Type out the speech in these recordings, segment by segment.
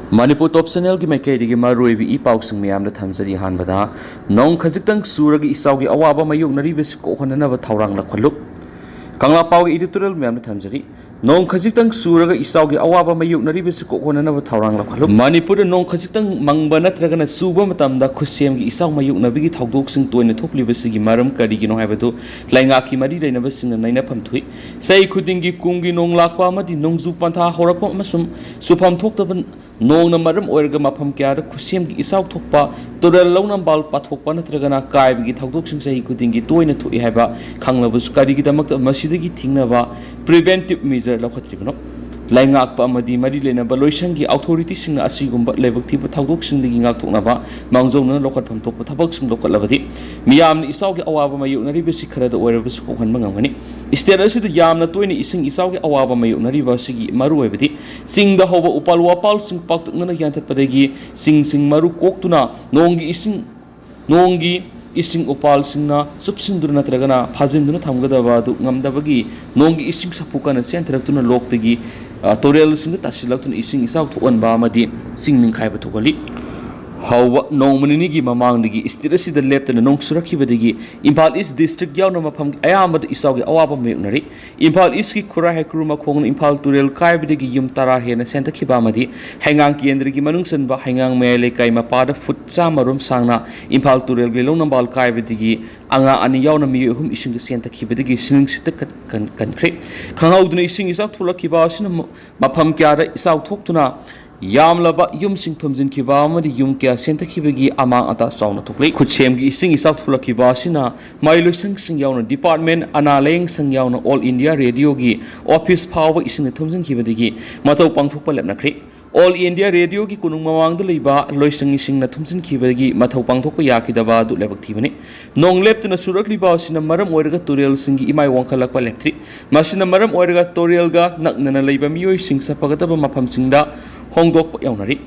Manipur top channel ki maikei digi maroi bi I pausing miyam na thamjari hanbada nong khajitang suragi isau gi awaba mayuk nari bes ko khonana ba thaurang la khaluk kangla pau gi editorial miyam na thamjari nong khajitang suraga isau gi awaba mayuk nari bes ko khonana ba thaurang la khaluk Manipur nong khajitang mangba natraga na suba matam da khusem gi isau mayuk nabi gi thaudok sing toina thokli bes gi maram kari gi no haibadu lainga ki mari leina bes sing naina phamthui sei khuding gi kungi nong lakpa amadi nongju pantha horakpa amasum sufam thoktaban nong na maram oirga mafam kya da khusem gi isau thokpa toral lawnam bal pathokpa natragana kai gi thaudok sing sei khuding gi toina thui haiba khanglabus kari gi damak masidagi thingna preventive measure lakhatribano laingakpa amadi mari lena baloisang gi authority sing asigumba lebak thiba thaudok sing gi ngak thokna ba mangjongna lokhatpham thokpa thabak sing lokhatlabadi miyam ni isau gi awaba mayu nari besi khara da oirba su kokhan mangangani state asida yamna toina ising isau gi awaba mayu nari ba sigi maru oibadi sing da hoba upal wapal sing paktukna yantat padagi sing maru koktuna nongi ising upal singna subsindur natragana phajinduna thamgadaba du ngamdabagi nongi ising sapukana sentraktuna loktagi torel sing tasilaktuna ising isau thuan ba amadi sing ningkhaiba thugali hawa nongmani gi mamang digi istirasi da leptana nong surakhi badigi Imphal East district yauna mafam ayamad isau gi awaba mayunari Imphal East ki khura hekru makhong Imphal turel kai badigi yum tara hena senta khiba amadi hangang kendra gi manungsan ba hangang mele kai mapada futsa marum sangna Imphal turel gi longnam bal kai badigi anga ani yauna mi hum ising da senta khibadigi sining sita kan khre khangauduna ising isau thulakhiba sina mafam kya da isau thoktuna yamlaba yum sing thumjin khiba amadi yum kya senta khibagi amang ata sauna thuklei khutchem gi ising isau thulakhiba sina mailoisang sing yauna department analeng sang yauna all India radio gi office power ising thumjin khibadigi matau pangthokpa lepnakre all India radio gi kunung mawang da leiba loisang ising na thumjin khibagi mathau pangthokpa yakidaba du lebak thibani nong leptuna surakliba sina maram oiraga turel singi imai wangkhalakpa leptri masina maram oiraga turel ga naknana leiba miyoi sing sapagataba mafam singda hongdok yaunari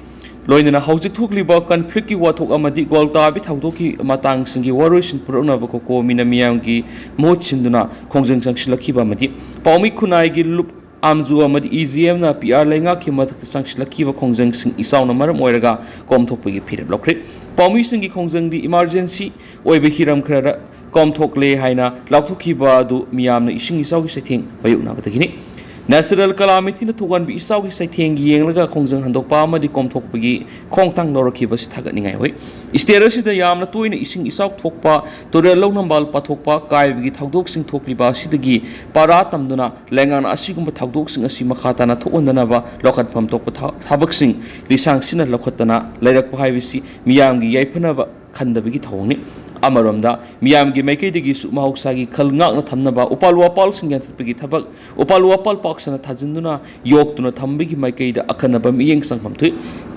loinana haujik thukliba conflict ki wathok amadi golta bi thawdoki matang singi waroisin purona ba ko mina miyam gi mot sinduna khongjeng sangsilakhiba amadi paumi khunai gi lup amzu amadi EGM na PR lenga ki mathak sangsilakhiba khongjeng sing isauna maram oiraga komthokpa gi phirab lokre paumi singi khongjeng di emergency oibe hiram khara komthokle haina lauthokhiba du miyamna ising isau gi setheng bayukna batagini Natural calamity na tugan bi isau gi saitheng yenglaga khongjang handokpa amadi komthokpagi khongtang lorakhiba si thaganingai hoi sterasi da yamna toina ising isau thokpa torel longnambal pathokpa kaibigi thaudok sing thokliba sidagi para tamduna lengana asigumba thaudok sing asi makhatana thokondana ba lokhatpham tokpa thabak sing lisang sina lokhatana lairak pahaibisi miyamgi yaifana ba khandabigi thawni amaromda miyamgi maikeidigi su mahoksagi khalngak na thamnaba upal wapal sing yanthapigi thabak upal wapal paksana thajinduna yoktuna thambigi maikeida akhanaba miyeng sangpham thui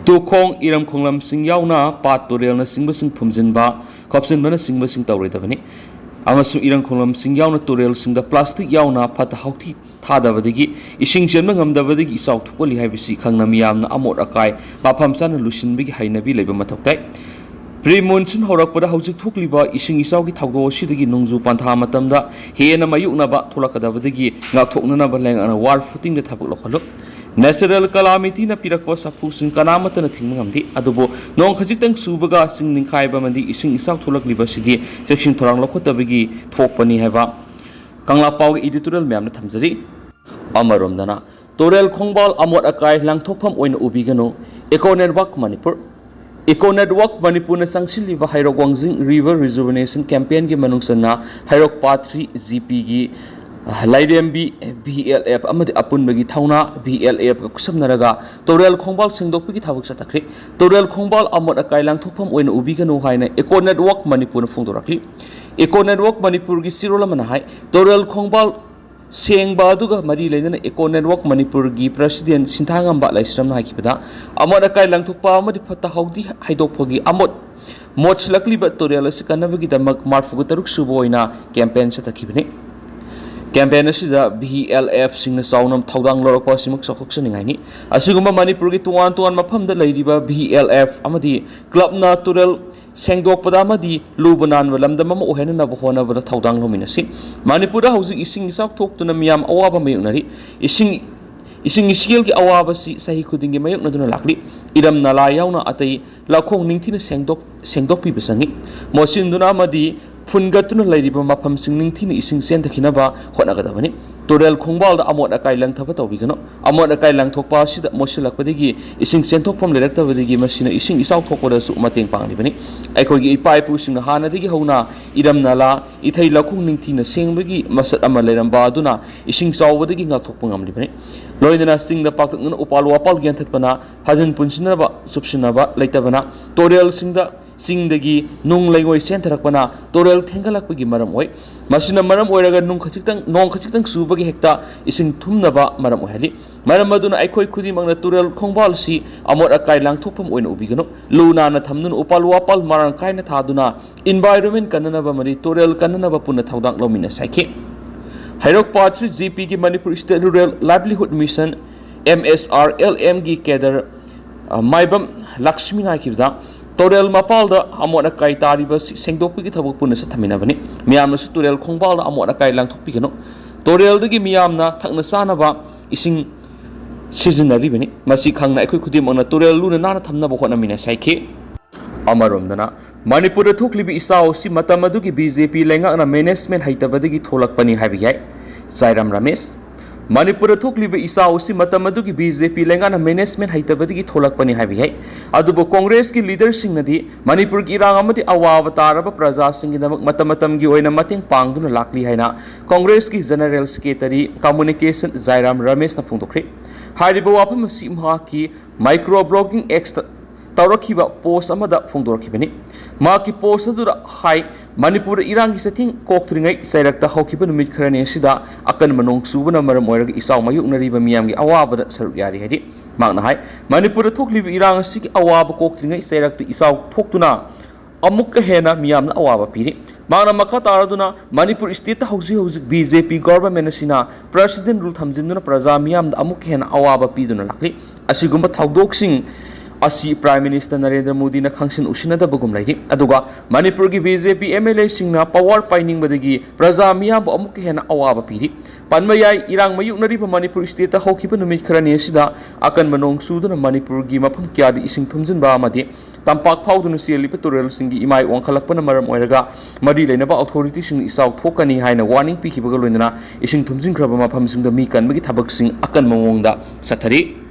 tu khong iram khonglam sing yauna pat torel na singba sing phumjinba khopsin bana singba sing tawredabani amasu irang khonglam sing yauna torel singda plastic yauna phata hauthi thadabadigi ising chenma ngamdabadigi isau thupoli haibisi khangna miyamna amot akai mafam sana lusinbigi hainabi leiba mathoktai Pre-monsoon horakpada haujik thukliba ising isau gi thawdo sidagi nongju pantha matamda hena mayuknaba thulakadabadagi ngakthoknanaba lengana war footing da thabak lokhalo natural calamity na pirakwa sapu sing kanamata na thingmangamdi adubo nong khajitang subaga sing ningkhaiba mandi ising isau thulakliba sigi section thorang lokhotabagi thokpani haiba kangla pau editorial mem na thamjari amaromdana torel khongbal amot akai langthokpham oina ubigano eco network Manipur Eco Network Manipur na sangsilliba Hairok Wangjing River Rejuvenation Campaign gi manungsana Hairok Patri GP gi Lairembi BLF amadi apunbagi thauna BLF ka kusabnaraga Torel Khongbal singdokpigi thabak satakri Torel Khongbal amot akai langthokpham oina ubigano haina Eco Network Manipur na phongdorakli Eco Network Manipur gi sirolamana hai Torel Khongbal Sengba aduga mari leina Eco Network Manipur gi president Sinthangamba laisramna hakibada amot akai langthokpa amadi phata haudi haidokpagi amot motslakli ba torel asikanabagi damak marfugu taruk suboina campaign satakibani campaign asida BLF singna saunam thaudang lorakpa simuk sakhoksaningaini asigumba Manipur gi tuan mafamda leiriba BLF amadi club na torel sengdokpada amadi lubanan walamda mama ohena na bohona bada thaudang lominasi Manipur da Haojik ising isau thoktuna miyam awaba mayunari ising ising iskil ki awabasi sahi khudingi mayok naduna lakli iram nala yauna atai lakhong ningthina sengdok pi besangi mosin duna amadi phungatuna lairiba mafam sing ningthina ising sen thakhinaba honagadabani torel khongbal da amot akai lang thaba tawbigano amot akai lang thokpa sida mosilakpadigi ising senthokpam leraktabadigi masina ising isaw thokpada su mateng panglibani aikhogi ipai pu sing hanadigi hona iram nala ithai lakhong ningthina sengbagi masat ama leramba aduna ising chawbadagi ngakthokpa ngamlibani loidana sing da paktakna upal wapal gyan thatpana hajan punsinaba subsinaba leitabana torel singda singdagi nung laigoi sentherakpana torel thengalakpagi maram oi masina maram oiraga nung khachitang subagi hekta ising thumnaba maram ohali maram aduna aikhoi khudi mangna torel khongbal si amot akai langthokpam oina ubigano luna na thamnun upal wapal marang kaina thaduna environment kananaba mari torel kananaba punna thaudang lomina saikhe hairok patri gp ki manipur state rural livelihood mission msrlm gi kedar maibam lakshmi na kibda torel mapal da amot akai tariba sengdokpi ki thabuk punna sa thaminabani miyamna su torel khongbal da amot akai langthokpi gano torel dagi miyamna thakna sanaba ising seasonary bani masi khangna aikhoi khudim angna torel luna nana thamnaba hotnamina saikhe amaromdana manipur da thoklibi isao si matam adugi bjp lenga na management haitabadagi tholakpani habi yai Jairam Ramesh Manipur da thoklibi isao si matam adugi BJP lengana management haitabadigi tholakpani habi hai adubo Congress ki leader sing nadi Manipur ki irang amati awaba taraba praja sing gidamak matam gi oina mateng pangduna lakli haina Congress ki General Secretary Communication Jairam Ramesh na phongdokre haribo wafam si mha ki microblogging ex taurakhiba post amada phongdorakhibani ma ki post adura hai Manipur irangi sathing koktringai sairakta hokhiba numit kharane sida akan manong subana maram oiraga isaw mayuk nariba miyamgi awaba saruk yari hadi magna hai Manipur thoklibi irang sigi awaba koktringai sairakta isaw thoktuna amukka hena miyamna awaba piri magna makha taraduna Manipur state ta hauji BJP government asina president rule thamjinduna praja miyamda amukka hena awaba piduna lakli asigumba thawdoksing asi Prime Minister Narendra Modi na khangsin usinada bagum lairi aduga Manipur gi BJP MLA singna power pining badagi praja miyam amuk hena awaba piri panmayai irang mayuk nariba Manipur state ta hokhiba numit kharani sida akan manong suduna Manipur gi mafam kyadi ising thumjinba amadi tampak phauduna seli petorel singi imai wangkhalakpana maram oiraga mari leinaba authority sing isaw thokani haina warning pikibaga loinana ising thumjingraba mafam singda mi kanbagi thabak sing akan mawongda sathari